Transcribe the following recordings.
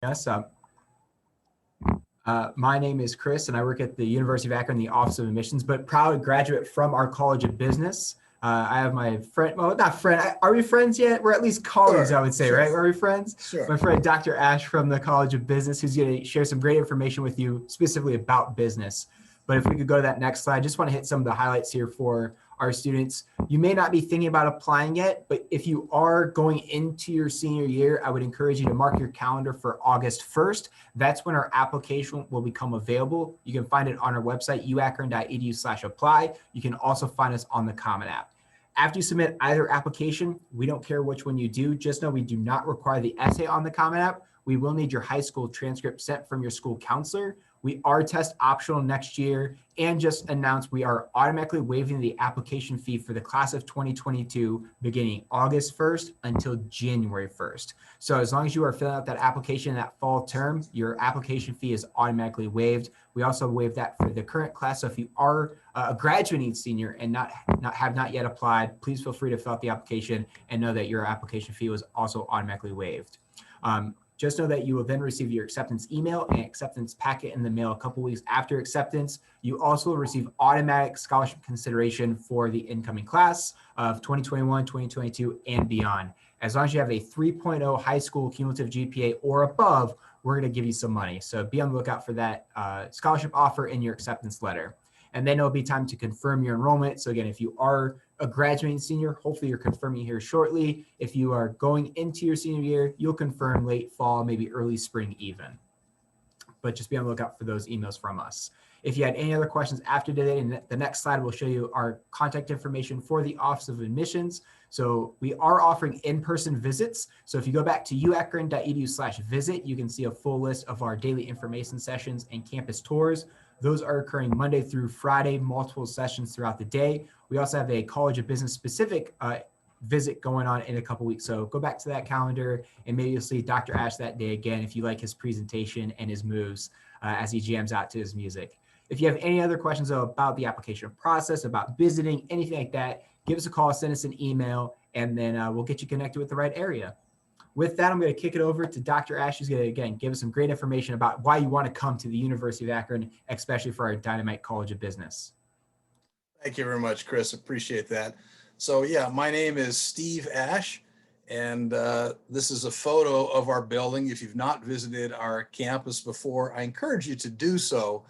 Yes, my name is Chris, and I work at the University of Akron, the Office of Admissions, but proud graduate from our College of Business. I have my friend, well, not friend, are we friends yet? We're at least colleagues, I Sure, would say, sure, right? Are we friends? My sure. friend, Dr. Ash from the College of Business, who's going to share some great information with you specifically about business. But if we could go to that next slide, I just want to hit some of the highlights here for our students. You may not be thinking about applying yet, but if you are going into your senior year, I would encourage you to mark your calendar for August 1st. That's when our application will become available. You can find it on our website, uakron.edu/apply. You can also find us on the Common App. After you submit either application, we don't care which one you do. Just know we do not require the essay on the Common App. We will need your high school transcript sent from your school counselor. We are test optional next year, and just announced we are automatically waiving the application fee for the class of 2022 beginning August 1st until January 1st. So as long as you are filling out that application in that fall term, your application fee is automatically waived. We also waive that for the current class. So if you are a graduating senior and have not yet applied, please feel free to fill out the application and know that your application fee was also automatically waived. Just know that you will then receive your acceptance email and acceptance packet in the mail a couple weeks after acceptance. You also will receive automatic scholarship consideration for the incoming class of 2021, 2022, and beyond. As long as you have a 3.0 high school cumulative GPA or above, we're going to give you some money. So be on the lookout for that scholarship offer in your acceptance letter. And then it'll be time to confirm your enrollment. So again, if you are a graduating senior, hopefully you're confirming here shortly. If you are going into your senior year, you'll confirm late fall, maybe early spring even. But just be on the lookout for those emails from us. If you had any other questions after today, and the next slide will show you our contact information for the Office of Admissions. So we are offering in-person visits. So if you go back to uakron.edu/visit, you can see a full list of our daily information sessions and campus tours. Those are occurring Monday through Friday, multiple sessions throughout the day. We also have a College of Business specific visit going on in a couple weeks. So go back to that calendar and maybe you'll see Dr. Ash that day again if you like his presentation and his moves as he jams out to his music. If you have any other questions though, about the application process, about visiting, anything like that, give us a call, send us an email, and then we'll get you connected with the right area. With that, I'm going to kick it over to Dr. Ash, who's going to, again, give us some great information about why you want to come to the University of Akron, especially for our Dynamite College of Business. Thank you very much, Chris. Appreciate that. So yeah, my name is Steve Ash, and this is a photo of our building. If you've not visited our campus before, I encourage you to do so.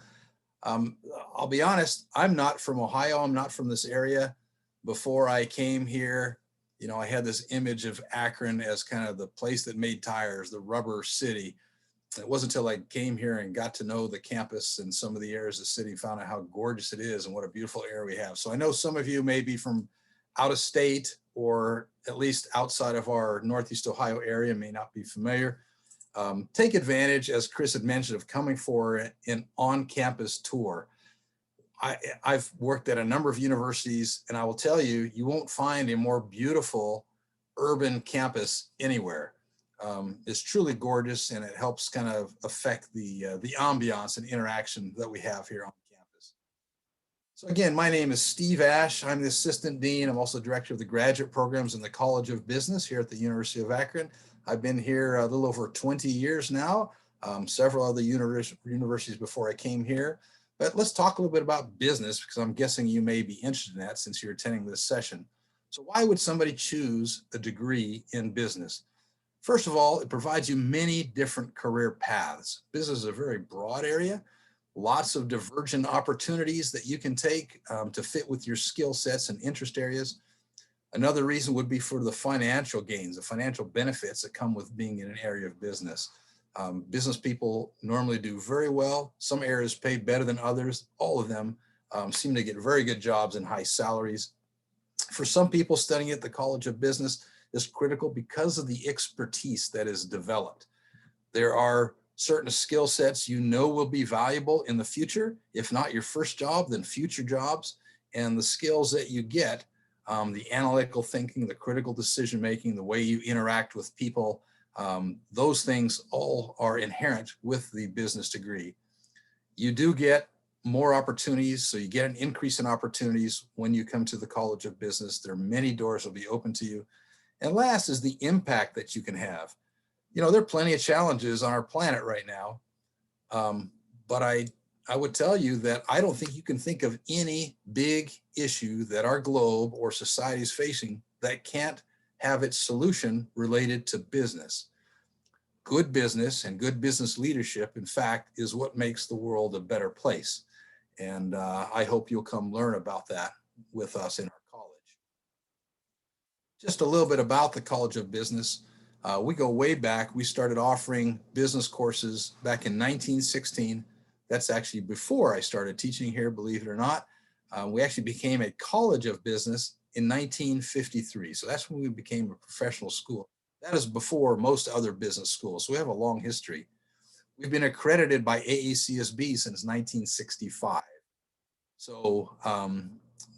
I'll be honest, I'm not from Ohio. I'm not from this area. Before I came here, you know, I had this image of Akron as kind of the place that made tires, the rubber city. It wasn't until I came here and got to know the campus and some of the areas of the city, found out how gorgeous it is and what a beautiful area we have. So I know some of you may be from out of state or at least outside of our Northeast Ohio area, may not be familiar. Take advantage, as Chris had mentioned, of coming for an on-campus tour. I've worked at a number of universities, and I will tell you, you won't find a more beautiful urban campus anywhere. It's truly gorgeous, and it helps kind of affect the ambiance and interaction that we have here on campus. So again, my name is Steve Ash. I'm the Assistant Dean. I'm also Director of the Graduate Programs in the College of Business here at the University of Akron. I've been here a little over 20 years now, several other universities before I came here. But let's talk a little bit about business, because I'm guessing you may be interested in that since you're attending this session. So why would somebody choose a degree in business? First of all, it provides you many different career paths. Business is a very broad area, lots of divergent opportunities that you can take to fit with your skill sets and interest areas. Another reason would be for the financial gains, the financial benefits that come with being in an area of business. Business people normally do very well. Some areas pay better than others. All of them seem to get very good jobs and high salaries. For some people, studying at the College of Business is critical because of the expertise that is developed. There are certain skill sets you know will be valuable in the future. If not your first job, then future jobs. And the skills that you get, the analytical thinking, the critical decision making, the way you interact with people, those things all are inherent with the business degree. You do get more opportunities, so you get an increase in opportunities when you come to the College of Business. There are many doors that will be open to you. And last is the impact that you can have. You know, there are plenty of challenges on our planet right now. But I would tell you that I don't think you can think of any big issue that our globe or society is facing that can't have its solution related to business. Good business and good business leadership, in fact, is what makes the world a better place. And I hope you'll come learn about that with us in our college. Just a little bit about the College of Business. We go way back. We started offering business courses back in 1916. That's actually before I started teaching here, believe it or not. We actually became a College of Business in 1953. So that's when we became a professional school. That is before most other business schools. So we have a long history. We've been accredited by AACSB since 1965. So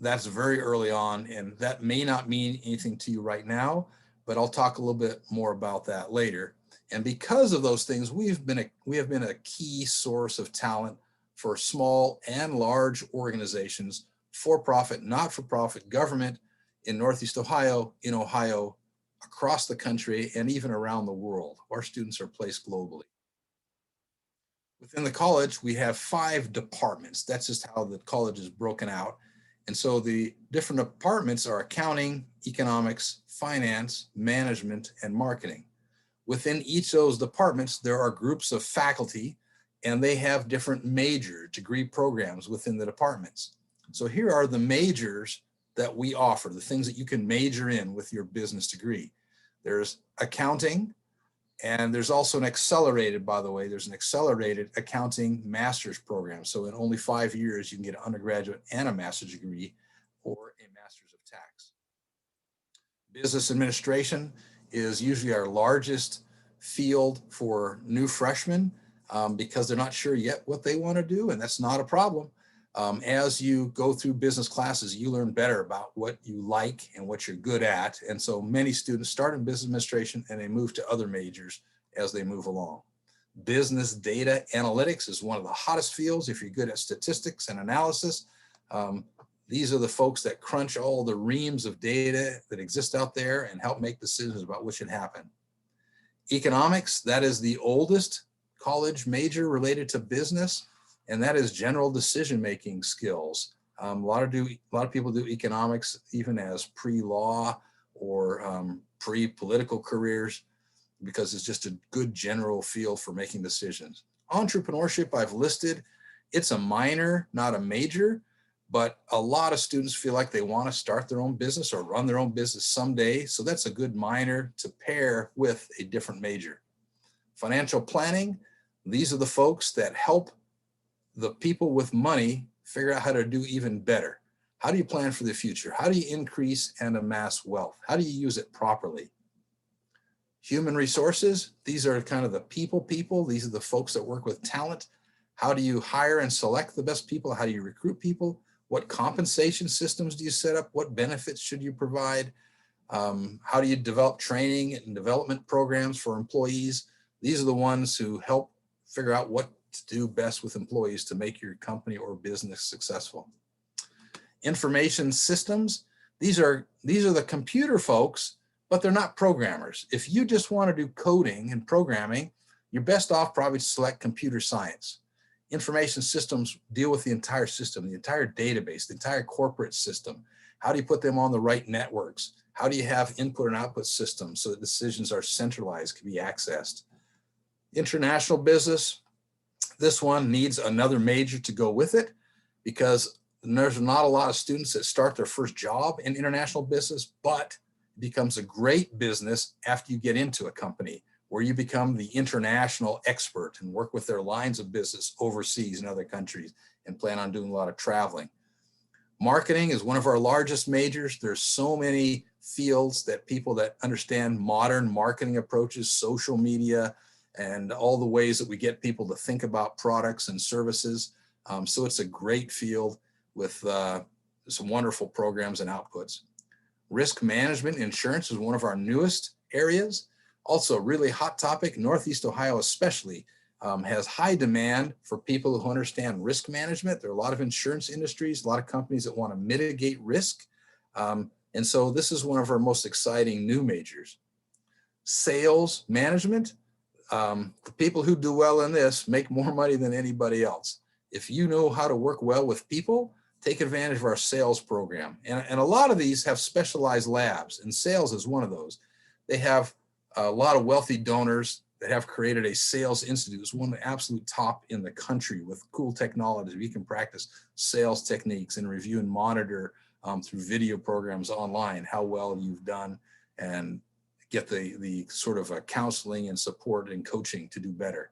that's very early on, and that may not mean anything to you right now, but I'll talk a little bit more about that later. And because of those things, we have been a key source of talent for small and large organizations, for-profit, not-for-profit, government in Northeast Ohio, in Ohio, across the country, and even around the world. Our students are placed globally. Within the college, we have 5 departments. That's just how the college is broken out. And so the different departments are accounting, economics, finance, management, and marketing. Within each of those departments, there are groups of faculty, and they have different major degree programs within the departments. So here are the majors that we offer, the things that you can major in with your business degree. There's accounting, and there's also an accelerated, by the way, there's an accelerated accounting master's program. So in only 5 years, you can get an undergraduate and a master's degree or a master's of tax. Business administration is usually our largest field for new freshmen because they're not sure yet what they want to do, and that's not a problem. As you go through business classes, you learn better about what you like and what you're good at. And so many students start in business administration and they move to other majors as they move along. Business data analytics is one of the hottest fields if you're good at statistics and analysis. These are the folks that crunch all the reams of data that exist out there and help make decisions about what should happen. Economics, that is the oldest college major related to business, and that is general decision-making skills. A lot of people do economics even as pre-law or pre-political careers because it's just a good general field for making decisions. Entrepreneurship I've listed, it's a minor, not a major, but a lot of students feel like they want to start their own business or run their own business someday. So that's a good minor to pair with a different major. Financial planning, these are the folks that help the people with money figure out how to do even better. How do you plan for the future? How do you increase and amass wealth? How do you use it properly? Human resources, these are kind of the people. These are the folks that work with talent. How do you hire and select the best people? How do you recruit people? What compensation systems do you set up? What benefits should you provide? How do you develop training and development programs for employees? These are the ones who help figure out what to do best with employees to make your company or business successful. Information systems, these are the computer folks, but they're not programmers. If you just want to do coding and programming, you're best off probably to select computer science. Information systems deal with the entire system, the entire database, the entire corporate system. How do you put them on the right networks? How do you have input and output systems so that decisions are centralized, can be accessed? International business, this one needs another major to go with it because there's not a lot of students that start their first job in international business, but it becomes a great business after you get into a company where you become the international expert and work with their lines of business overseas in other countries and plan on doing a lot of traveling. Marketing is one of our largest majors. There's so many fields that people that understand modern marketing approaches, social media, and all the ways that we get people to think about products and services. So it's a great field with some wonderful programs and outputs. Risk management insurance is one of our newest areas. Also a really hot topic. Northeast Ohio especially has high demand for people who understand risk management. There are a lot of insurance industries, a lot of companies that want to mitigate risk. And so this is one of our most exciting new majors. Sales management, The people who do well in this make more money than anybody else. If you know how to work well with people, take advantage of our sales program. And a lot of these have specialized labs, and sales is one of those. They have a lot of wealthy donors that have created a sales institute. It's one of the absolute top in the country with cool technologies. We can practice sales techniques and review and monitor through video programs online how well you've done, and get the sort of counseling and support and coaching to do better.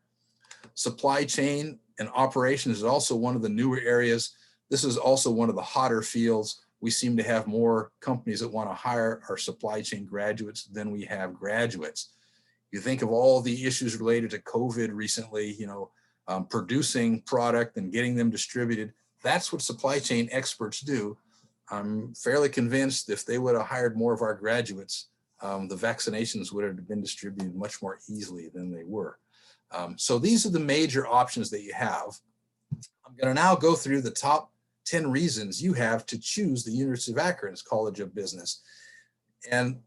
Supply chain and operations is also one of the newer areas. This is also one of the hotter fields. We seem to have more companies that want to hire our supply chain graduates than we have graduates. You think of all the issues related to COVID recently, producing product and getting them distributed. That's what supply chain experts do. I'm fairly convinced if they would have hired more of our graduates, the vaccinations would have been distributed much more easily than they were. So these are the major options that you have. I'm going to now go through the top 10 reasons you have to choose the University of Akron's College of Business. And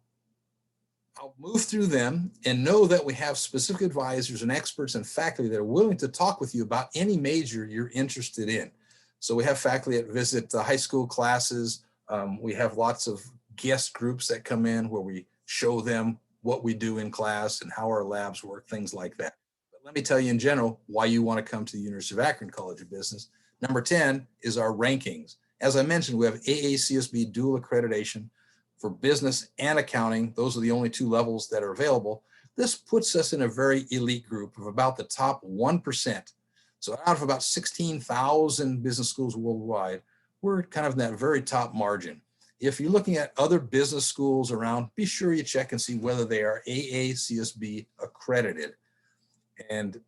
I'll move through them, and know that we have specific advisors and experts and faculty that are willing to talk with you about any major you're interested in. So we have faculty that visit the high school classes. We have lots of guest groups that come in where we show them what we do in class and how our labs work, things like that. But let me tell you in general why you want to come to the University of Akron College of Business. Number 10 is our rankings. As I mentioned, we have AACSB dual accreditation for business and accounting. Those are the only two levels that are available. This puts us in a very elite group of about the top 1%. So out of about 16,000 business schools worldwide, we're kind of in that very top margin. If you're looking at other business schools around, be sure you check and see whether they are AACSB accredited. And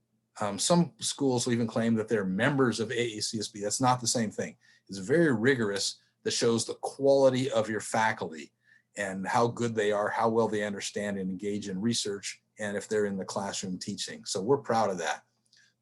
some schools will even claim that they're members of AACSB. That's not the same thing. It's very rigorous, that shows the quality of your faculty and how good they are, how well they understand and engage in research, and if they're in the classroom teaching. So we're proud of that.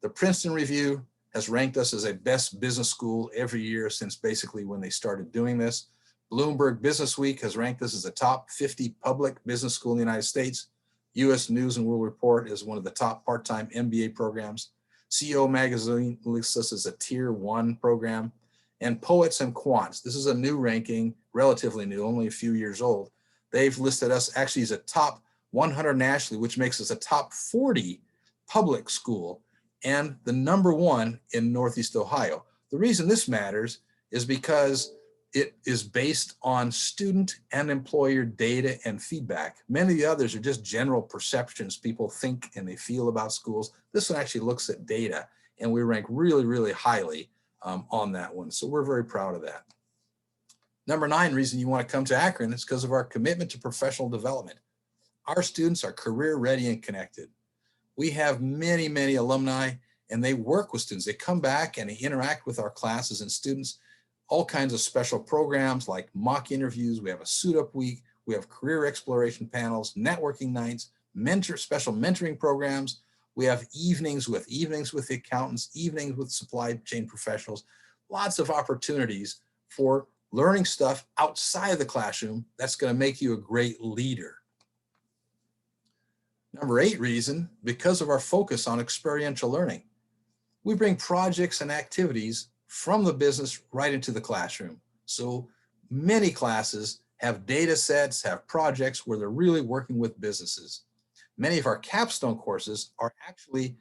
The Princeton Review has ranked us as a best business school every year since basically when they started doing this. Bloomberg Business Week has ranked us as a top 50 public business school in the United States. U.S. News and World Report is one of the top part-time MBA programs. CEO Magazine lists us as a tier 1 program. And Poets and Quants, this is a new ranking, relatively new, only a few years old. They've listed us actually as a top 100 nationally, which makes us a top 40 public school and the number 1 in Northeast Ohio. The reason this matters is because it is based on student and employer data and feedback. Many of the others are just general perceptions people think and they feel about schools. This one actually looks at data, and we rank really, really highly on that one. So we're very proud of that. Number 9 reason you want to come to Akron is because of our commitment to professional development. Our students are career ready and connected. We have many, many alumni, and they work with students. They come back and they interact with our classes and students. All kinds of special programs like mock interviews. We have a suit up week. We have career exploration panels, networking nights, special mentoring programs. We have evenings with the accountants, evenings with supply chain professionals, lots of opportunities for learning stuff outside of the classroom that's going to make you a great leader. Number 8 reason, because of our focus on experiential learning. We bring projects and activities from the business right into the classroom. So many classes have data sets, have projects where they're really working with businesses. Many of our capstone courses are actually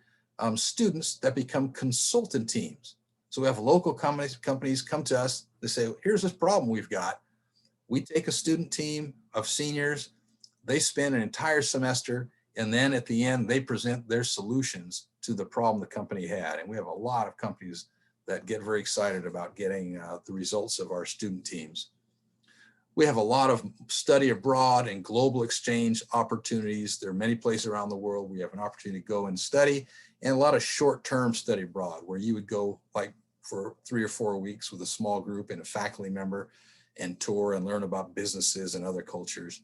students that become consultant teams. So we have local companies come to us. They say, here's this problem we've got. We take a student team of seniors. They spend an entire semester, and then at the end, they present their solutions to the problem the company had. And we have a lot of companies that get very excited about getting the results of our student teams. We have a lot of study abroad and global exchange opportunities. There are many places around the world we have an opportunity to go and study, and a lot of short-term study abroad where you would go like for 3 or 4 weeks with a small group and a faculty member and tour and learn about businesses and other cultures.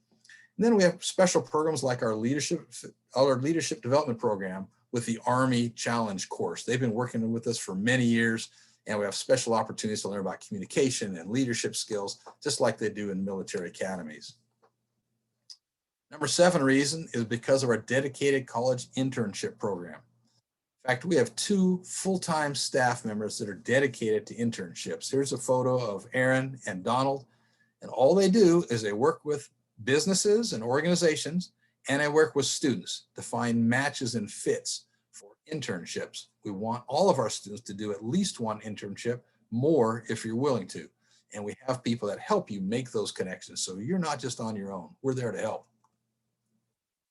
And then we have special programs like our leadership development program with the Army Challenge course. They've been working with us for many years, and we have special opportunities to learn about communication and leadership skills, just like they do in military academies. Number 7 reason is because of our dedicated college internship program. In fact, we have 2 full-time staff members that are dedicated to internships. Here's a photo of Aaron and Donald, and all they do is they work with businesses and organizations, and they work with students to find matches and fits for internships. We want all of our students to do at least one internship, more if you're willing to. And we have people that help you make those connections. So you're not just on your own. We're there to help.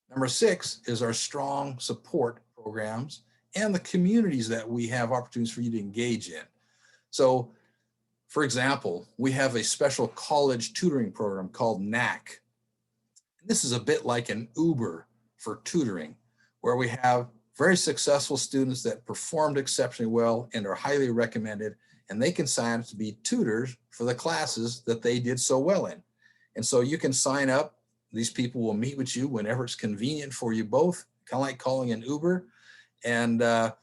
Number 6 is our strong support programs and the communities that we have opportunities for you to engage in. So, for example, we have a special college tutoring program called NAC. This is a bit like an Uber for tutoring, where we have very successful students that performed exceptionally well and are highly recommended, and they can sign up to be tutors for the classes that they did so well in. And so you can sign up. These people will meet with you whenever it's convenient for you both, kind of like calling an Uber. And the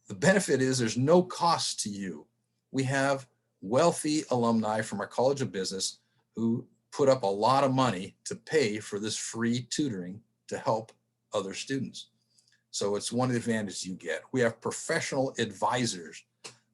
benefit is there's no cost to you. We have wealthy alumni from our College of Business who put up a lot of money to pay for this free tutoring to help other students. So it's one of the advantages you get. We have professional advisors.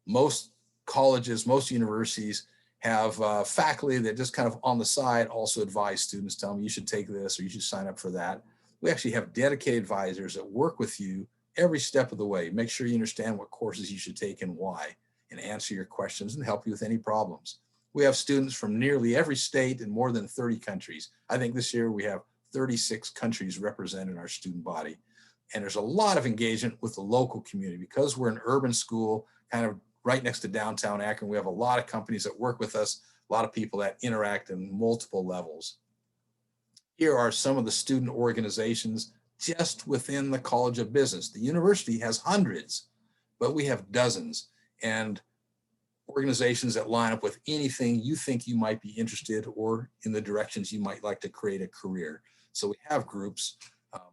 Most colleges, most universities have faculty that just kind of on the side also advise students, tell them you should take this or you should sign up for that. We actually have dedicated advisors that work with you every step of the way. Make sure you understand what courses you should take and why, and answer your questions and help you with any problems. We have students from nearly every state in more than 30 countries. I think this year we have 36 countries represented in our student body. And there's a lot of engagement with the local community because we're an urban school, kind of right next to downtown Akron. We have a lot of companies that work with us, a lot of people that interact in multiple levels. Here are some of the student organizations just within the College of Business. The university has hundreds, but we have dozens, and organizations that line up with anything you think you might be interested or in the directions you might like to create a career. So we have groups.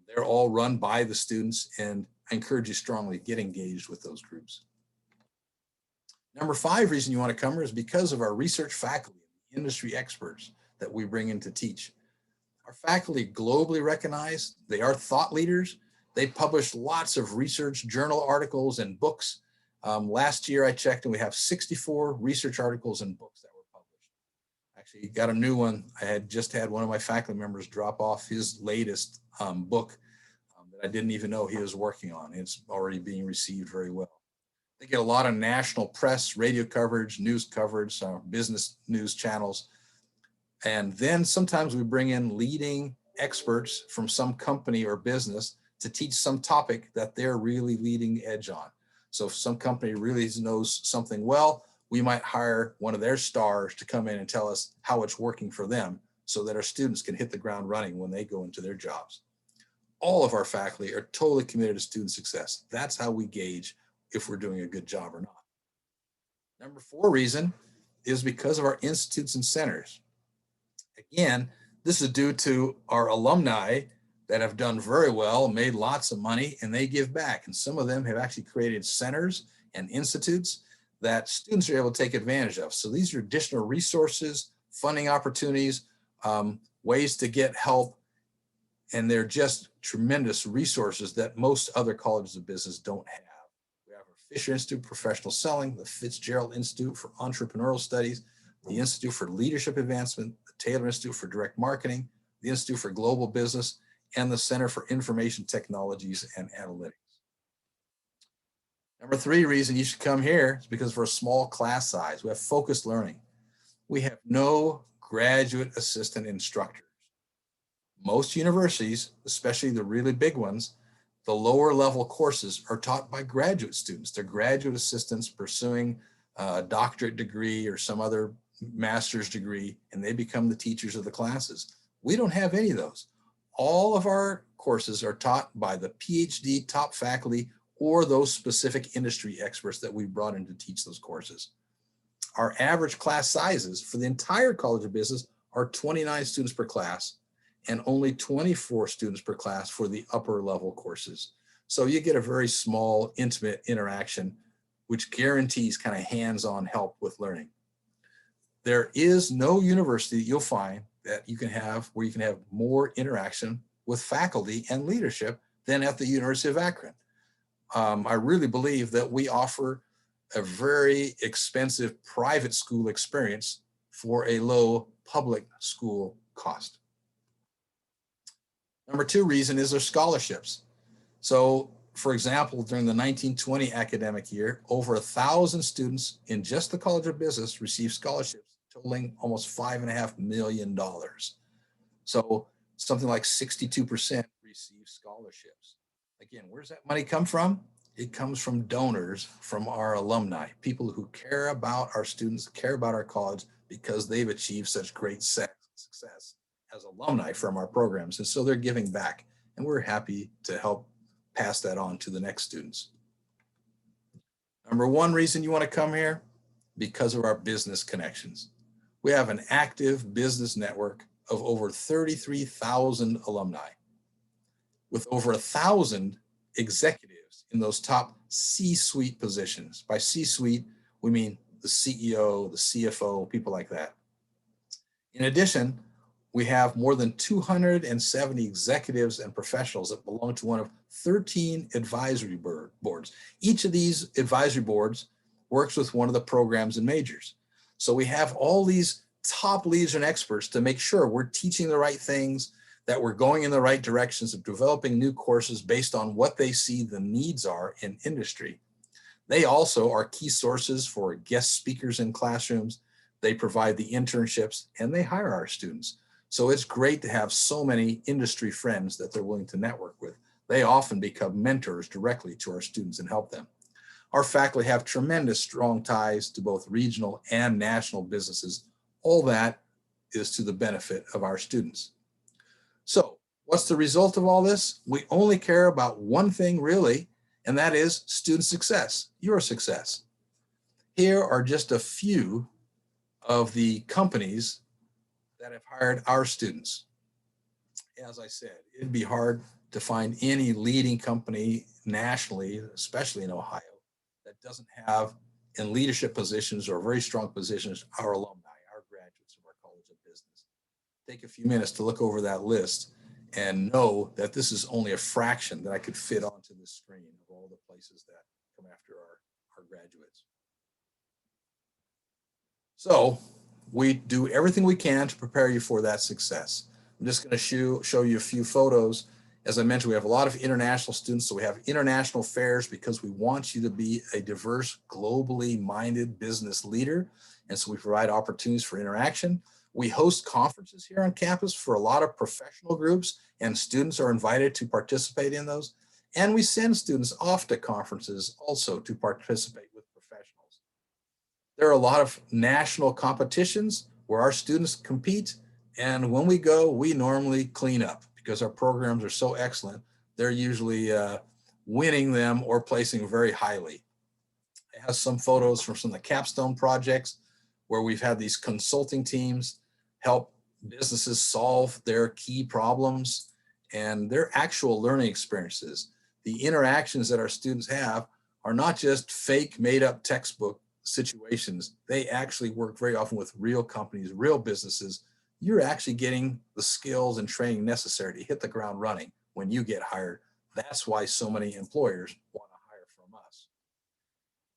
They're all run by the students, and I encourage you strongly, get engaged with those groups. Number 5 reason you want to come is because of our research faculty, industry experts that we bring in to teach. Our faculty globally recognized. They are thought leaders. They publish lots of research journal articles and books. Last year I checked and we have 64 research articles and books that were published. Actually got a new one. I had just had one of my faculty members drop off his latest book that I didn't even know he was working on. It's already being received very well. They get a lot of national press, radio coverage, news coverage, business news channels. And then sometimes we bring in leading experts from some company or business to teach some topic that they're really leading edge on. So if some company really knows something well, we might hire one of their stars to come in and tell us how it's working for them so that our students can hit the ground running when they go into their jobs. All of our faculty are totally committed to student success. That's how we gauge if we're doing a good job or not. Number 4 reason is because of our institutes and centers. Again, this is due to our alumni that have done very well, made lots of money, and they give back. And some of them have actually created centers and institutes that students are able to take advantage of. So these are additional resources, funding opportunities, ways to get help, and they're just tremendous resources that most other colleges of business don't have. We have our Fisher Institute for Professional Selling, the Fitzgerald Institute for Entrepreneurial Studies, the Institute for Leadership Advancement, the Taylor Institute for Direct Marketing, the Institute for Global Business, and the Center for Information Technologies and Analytics. Number 3 reason you should come here is because of our small class size. We have focused learning. We have no graduate assistant instructors. Most universities, especially the really big ones, the lower level courses are taught by graduate students. They're graduate assistants pursuing a doctorate degree or some other master's degree, and they become the teachers of the classes. We don't have any of those. All of our courses are taught by the PhD top faculty or those specific industry experts that we brought in to teach those courses. Our average class sizes for the entire College of Business are 29 students per class and only 24 students per class for the upper level courses. So you get a very small, intimate interaction, which guarantees kind of hands-on help with learning. There is no university you'll find that you can have, where you can have more interaction with faculty and leadership than at the University of Akron. I really believe that we offer a very expensive private school experience for a low public school cost. Number two reason is their scholarships. So, for example, during the 1920 academic year, over 1,000 students in just the College of Business received scholarships totaling almost $5.5 million. So something like 62% receive scholarships. Again, where's that money come from? It comes from donors from our alumni, people who care about our students, care about our college because they've achieved such great success as alumni from our programs. And so they're giving back, and we're happy to help pass that on to the next students. Number one reason you want to come here, because of our business connections. We have an active business network of over 33,000 alumni with over 1,000 executives in those top C-suite positions. By C-suite, we mean the CEO, the CFO, people like that. In addition, we have more than 270 executives and professionals that belong to one of 13 advisory boards. Each of these advisory boards works with one of the programs and majors. So we have all these top leaders and experts to make sure we're teaching the right things, that we're going in the right directions of developing new courses based on what they see the needs are in industry. They also are key sources for guest speakers in classrooms. They provide the internships and they hire our students. So it's great to have so many industry friends that they're willing to network with. They often become mentors directly to our students and help them. Our faculty have tremendous strong ties to both regional and national businesses. All that is to the benefit of our students. So what's the result of all this? We only care about one thing really, and that is student success, your success. Here are just a few of the companies that have hired our students. As I said, it'd be hard to find any leading company nationally, especially in Ohio, that doesn't have in leadership positions or very strong positions our alumni, our graduates of our College of Business. Take a few minutes to look over that list and know that this is only a fraction that I could fit onto the screen of all the places that come after our graduates. So we do everything we can to prepare you for that success. I'm just going to show you a few photos. As I mentioned, we have a lot of international students, so we have international fairs because we want you to be a diverse, globally minded business leader. And so we provide opportunities for interaction. We host conferences here on campus for a lot of professional groups, and students are invited to participate in those. And we send students off to conferences also to participate with professionals. There are a lot of national competitions where our students compete. And when we go, we normally clean up because our programs are so excellent. They're usually winning them or placing very highly. It has some photos from some of the capstone projects where we've had these consulting teams help businesses solve their key problems and their actual learning experiences. The interactions that our students have are not just fake made up textbook situations. They actually work very often with real companies, real businesses. You're actually getting the skills and training necessary to hit the ground running when you get hired. That's why so many employers want to hire from us.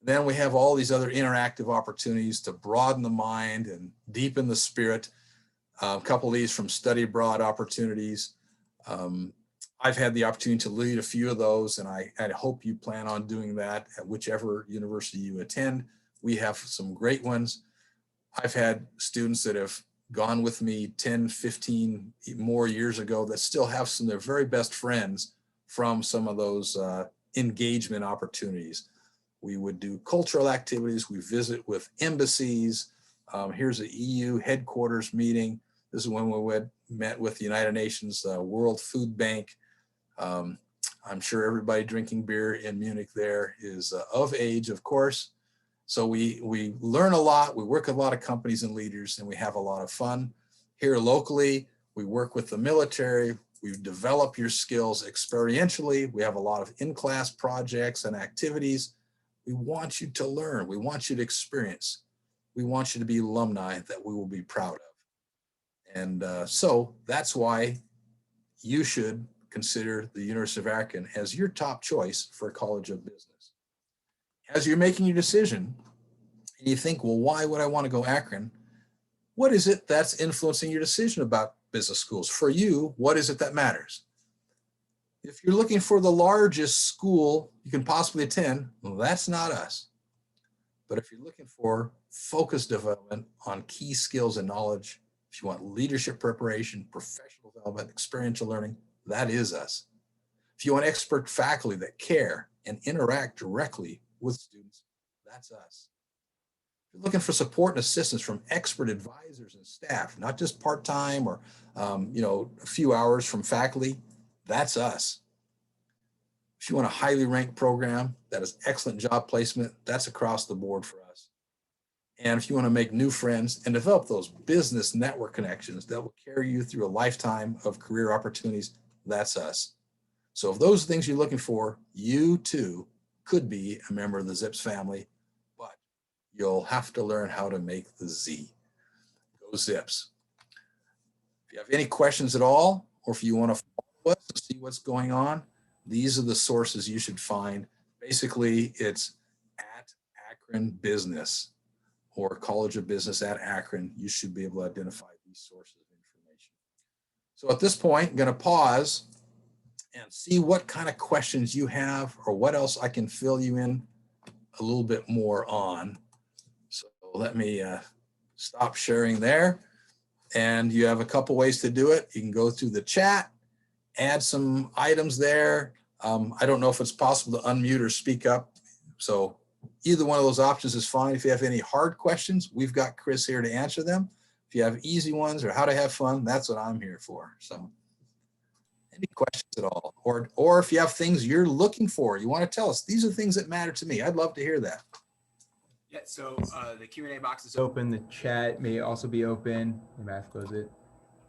Then we have all these other interactive opportunities to broaden the mind and deepen the spirit. A couple of these from study abroad opportunities. I've had the opportunity to lead a few of those, and I hope you plan on doing that at whichever university you attend. We have some great ones. I've had students that have gone with me 10, 15 more years ago that still have some of their very best friends from some of those engagement opportunities. We would do cultural activities. We visit with embassies. Here's an EU headquarters meeting. This is when we met with the United Nations World Food Bank. I'm sure everybody drinking beer in Munich there is of age, of course. So we learn a lot, we work with a lot of companies and leaders, and we have a lot of fun. Here locally, we work with the military, we develop your skills experientially, we have a lot of in-class projects and activities. We want you to learn, we want you to experience, we want you to be alumni that we will be proud of. And so that's why you should consider the University of Akron as your top choice for a college of business. As you're making your decision, and you think, well, why would I want to go Akron? What is it that's influencing your decision about business schools? For you, what is it that matters? If you're looking for the largest school you can possibly attend, well, that's not us. But if you're looking for focused development on key skills and knowledge, if you want leadership preparation, professional development, experiential learning, that is us. If you want expert faculty that care and interact directly with students, that's us. If you're looking for support and assistance from expert advisors and staff, not just part-time or a few hours from faculty, that's us. If you want a highly ranked program that has excellent job placement, that's across the board for us. And if you want to make new friends and develop those business network connections that will carry you through a lifetime of career opportunities, that's us. So if those are things you're looking for, you too could be a member of the Zips family, but you'll have to learn how to make the Z. Go Zips. If you have any questions at all, or if you want to follow us and see what's going on, these are the sources you should find. Basically, it's at Akron Business or College of Business at Akron. You should be able to identify these sources of information. So at this point, I'm going to pause and see what kind of questions you have or what else I can fill you in a little bit more on. So let me stop sharing there. And you have a couple ways to do it. You can go through the chat, add some items there. I don't know if it's possible to unmute or speak up. So either one of those options is fine. If you have any hard questions, we've got Chris here to answer them. If you have easy ones or how to have fun, that's what I'm here for. So any questions at all? Or if you have things you're looking for, you want to tell us, these are things that matter to me. I'd love to hear that. Yeah, so the Q&A box is open. The chat may also be open. I might have to close it.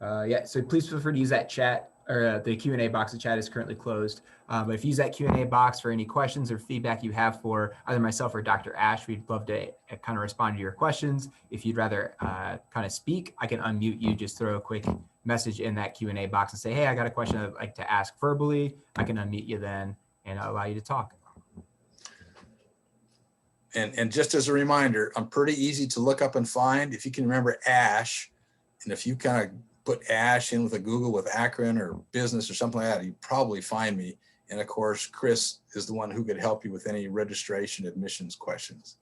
Yeah, so please feel free to use that chat or the Q&A box. The chat is currently closed. But if you use that Q&A box for any questions or feedback you have for either myself or Dr. Ash, we'd love to kind of respond to your questions. If you'd rather kind of speak, I can unmute you. Just throw a quick message in that Q&A box and say, hey, I got a question I'd like to ask verbally. I can unmute you then and allow you to talk. And just as a reminder, I'm pretty easy to look up and find. If you can remember Ash, and if you kind of put Ash in with a Google with Akron or business or something like that, you probably find me. And of course, Chris is the one who could help you with any registration admissions questions.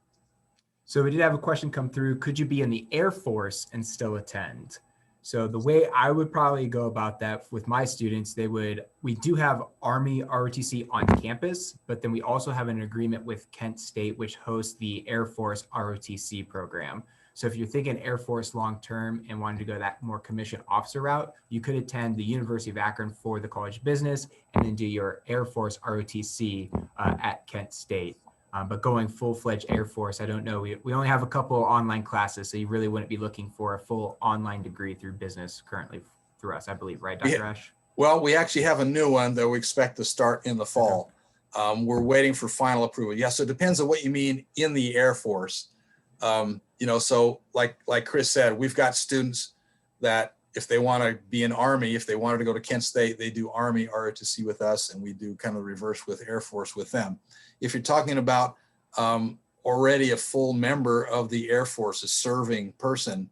So we did have a question come through. Could you be in the Air Force and still attend? So the way I would probably go about that with my students, we do have Army ROTC on campus, but then we also have an agreement with Kent State, which hosts the Air Force ROTC program. So if you're thinking Air Force long-term and wanted to go that more commissioned officer route, you could attend the University of Akron for the College of Business and then do your Air Force ROTC at Kent State. But going full-fledged Air Force, I don't know. We only have a couple online classes, so you really wouldn't be looking for a full online degree through business currently through us, I believe, right, Dr. Ash? Well, we actually have a new one that we expect to start in the fall. Okay. We're waiting for final approval. Yeah, so it depends on what you mean in the Air Force. So like Chris said, we've got students that if they want to be in Army, if they wanted to go to Kent State, they do Army ROTC with us, and we do kind of reverse with Air Force with them. If you're talking about already a full member of the Air Force, a serving person,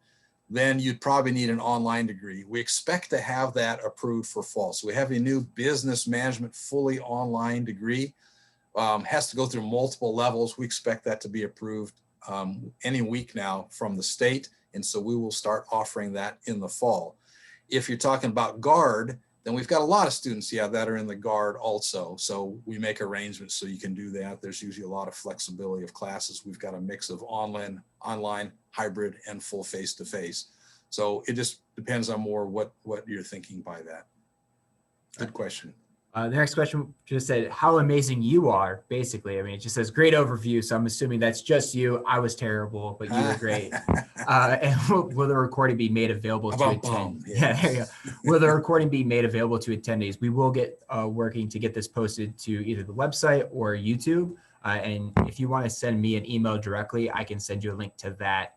then you'd probably need an online degree. We expect to have that approved for fall. So we have a new business management fully online degree. Has to go through multiple levels. We expect that to be approved any week now from the state. And so we will start offering that in the fall. If you're talking about Guard, then we've got a lot of students, that are in the Guard also. So we make arrangements so you can do that. There's usually a lot of flexibility of classes. We've got a mix of online, hybrid, and full face-to-face. So it just depends on more what you're thinking by that. Good question. The next question just said, how amazing you are, basically. I mean, it just says great overview. So I'm assuming that's just you. I was terrible, but you were great. And will the recording be made available to attend? Yeah, there you go. Will the recording be made available to attendees? We will get working to get this posted to either the website or YouTube. And if you want to send me an email directly, I can send you a link to that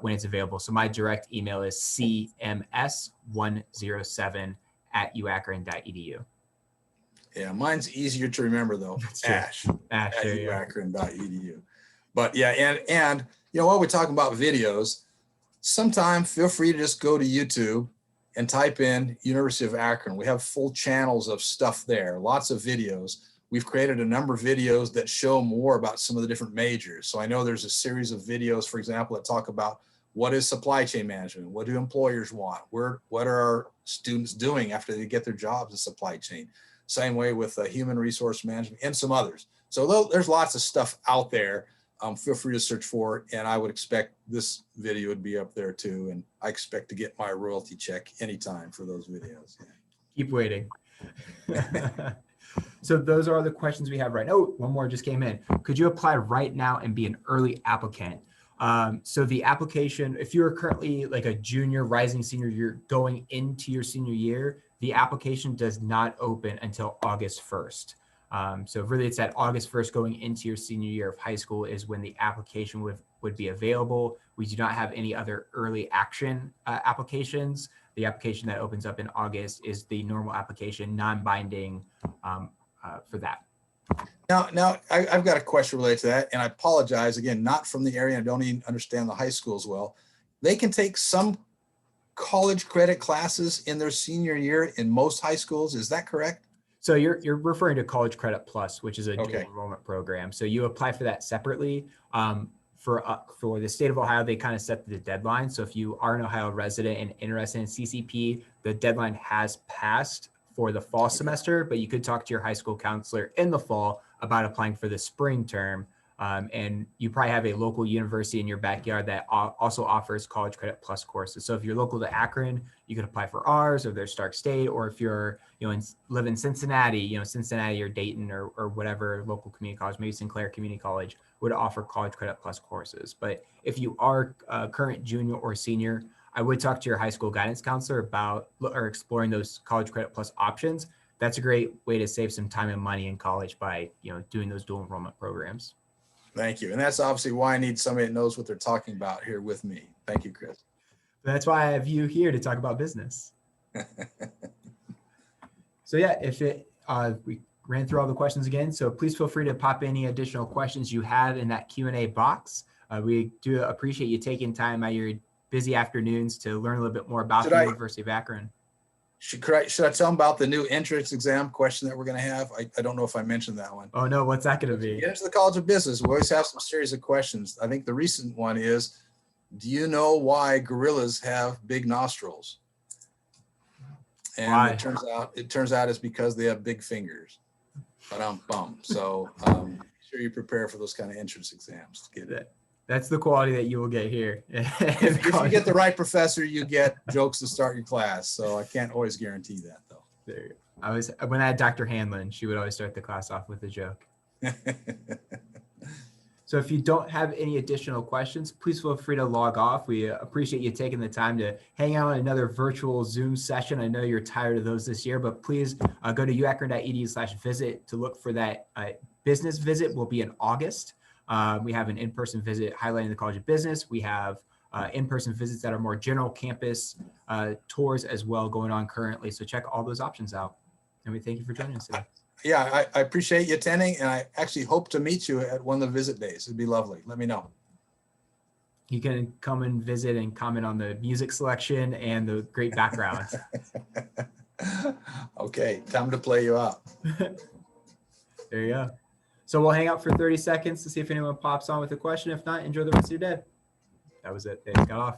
when it's available. So my direct email is cms107@uakron.edu. Yeah, mine's easier to remember though. That's true. Ash Ash, at there you go. uakron.edu. But yeah, and while we're talking about videos, sometime feel free to just go to YouTube and type in University of Akron. We have full channels of stuff there, lots of videos. We've created a number of videos that show more about some of the different majors. So I know there's a series of videos, for example, that talk about what is supply chain management? What do employers want? What are our students doing after they get their jobs in supply chain? Same way with human resource management and some others. So there's lots of stuff out there. Feel free to search for it. And I would expect this video would be up there too. And I expect to get my royalty check anytime for those videos. Yeah. Keep waiting. So those are all the questions we have right now. Oh, one more just came in. Could you apply right now and be an early applicant? So the application, if you're currently like a junior, rising senior, you're going into your senior year, the application does not open until August 1st. So really it's at August 1st going into your senior year of high school is when the application would be available. We do not have any other early action applications. The application that opens up in August is the normal application, non-binding for that. Now I've got a question related to that, and I apologize again, not from the area. I don't even understand the high schools well. They can take some college credit classes in their senior year in most high schools. Is that correct? So you're referring to College Credit Plus, which is a dual Okay. enrollment program. So you apply for that separately. For the state of Ohio, they kind of set the deadline. So if you are an Ohio resident and interested in CCP, the deadline has passed for the fall semester, but you could talk to your high school counselor in the fall about applying for the spring term. And you probably have a local university in your backyard that also offers College Credit Plus courses. So if you're local to Akron, you could apply for ours or their Stark State, or if you're, live in Cincinnati, Cincinnati or Dayton or whatever local community college, maybe Sinclair Community College would offer College Credit Plus courses. But if you are a current junior or senior, I would talk to your high school guidance counselor about or exploring those College Credit Plus options. That's a great way to save some time and money in college by, doing those dual enrollment programs. Thank you. And that's obviously why I need somebody that knows what they're talking about here with me. Thank you, Chris. That's why I have you here to talk about business. So yeah, we ran through all the questions again, so please feel free to pop any additional questions you have in that Q&A box. We do appreciate you taking time out of your busy afternoons to learn a little bit more about the University of Akron. Should I tell them about the new entrance exam question that we're going to have? I don't know if I mentioned that one. Oh no, what's that going to be? Get into the College of Business. We always have some series of questions. I think the recent one is, do you know why gorillas have big nostrils? And why? It turns out it's because they have big fingers. Ba-dum-bum. So make sure you prepare for those kind of entrance exams. Get it. That's the quality that you will get here. If you get the right professor, you get jokes to start your class. So I can't always guarantee that, though. When I had Dr. Hanlon, she would always start the class off with a joke. So if you don't have any additional questions, please feel free to log off. We appreciate you taking the time to hang out on another virtual Zoom session. I know you're tired of those this year, but please go to uakron.edu/visit to look for that business visit. Will be in August. We have an in-person visit highlighting the College of Business. We have in-person visits that are more general campus tours as well going on currently. So check all those options out. And we thank you for joining us today. Yeah, I appreciate you attending, and I actually hope to meet you at one of the visit days. It'd be lovely. Let me know. You can come and visit and comment on the music selection and the great background. Okay, time to play you out. There you go. So we'll hang out for 30 seconds to see if anyone pops on with a question. If not, enjoy the rest of your day. That was it. They got off.